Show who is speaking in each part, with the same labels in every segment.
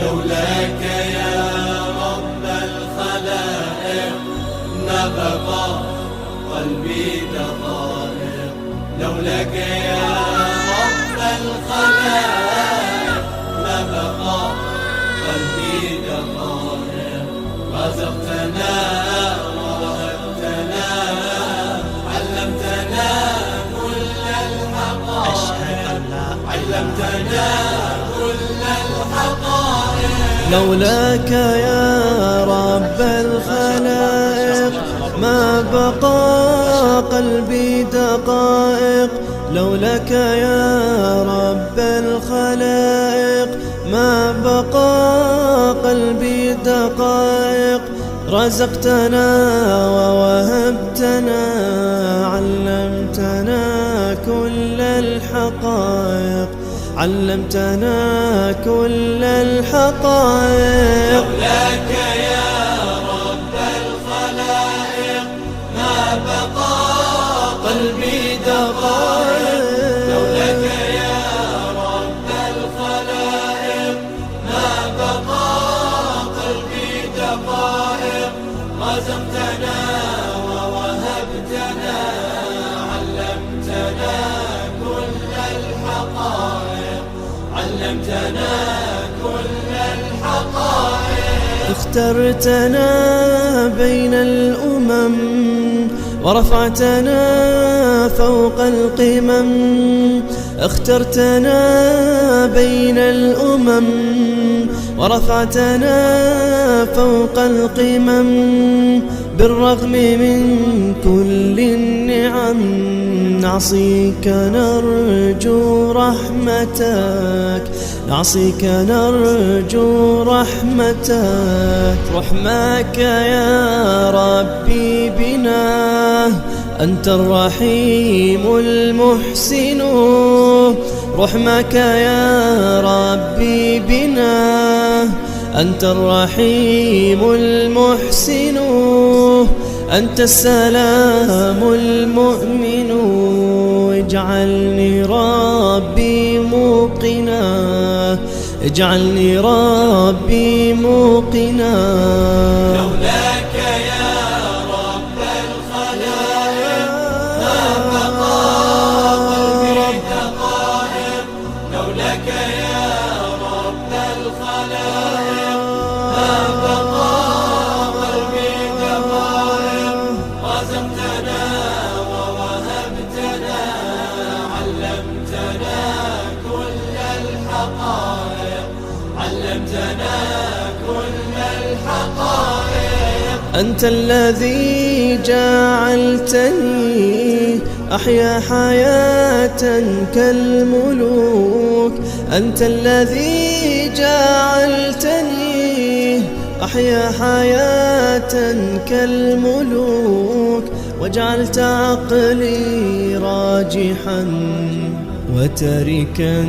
Speaker 1: لولاك يا رب الخلائق نبقى قلبي دقائق. لولاك يا رب الخلائق نبقى قلبي دقائق. رزقتنا ووهبتنا علمتنا كل الحقائق. علمتنا كل الحقائق.
Speaker 2: لولاك يا رب الخلائق ما بقى قلبي دقائق. لولاك يا رب الخلائق ما بقى قلبي دقائق. رزقتنا ووهبتنا علمتنا كل الحقائق. علمتنا كل الحقائق.
Speaker 1: لولاك يا رب الخلائق ما بقى قلبي دقائق. لولاك يا رب الخلائق ما بقى قلبي دقائق. رزقتنا ووهبتنا علمتنا كل الحقائق. علمتنا كل الحقائق.
Speaker 2: اخترتنا بين الأمم ورفعتنا فوق القمم. اخترتنا بين الأمم ورفعتنا فوق القمم. بالرغم من كل النعم نعصيك نرجو رحمتك. نعصيك نرجو رحمتك. رحمك يا ربي بنا أنت الرحيم المحسن. رحمك يا ربي بنا أنت الرحيم المحسن. أنت السلام المؤمن. اجعلني ربي موقنا. اجعلني ربي موقنا.
Speaker 1: لولاك يا رب الخلائق ما بقى قلبي دقائق. لولاك يا رب الخلائق ما بقى قلبي دقائق. رزقتنا ووهبتنا علمتنا كل الحقائق. علمتنا كل الحقائق.
Speaker 2: أنت الذي جعلتني أحيا حياة كالملوك. أنت الذي جعلتني أحيا حياة كالملوك. وجعلت عقلي راجحا وتركا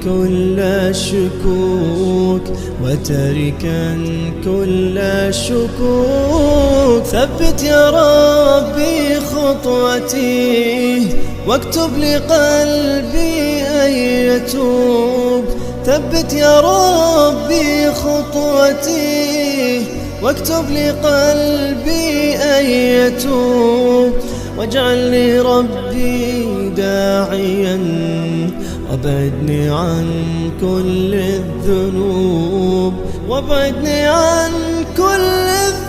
Speaker 2: كل الشكوك. وتركا كل الشكوك. ثبت يا ربي خطوتي واكتب لقلبي أن يتوب. ثبت يا ربي خطوتي واكتب لقلبي أن يتوب. واجعلني ربي داعيا وابعدني عن كل الذنوب. وابعدني عن كل الذنوب.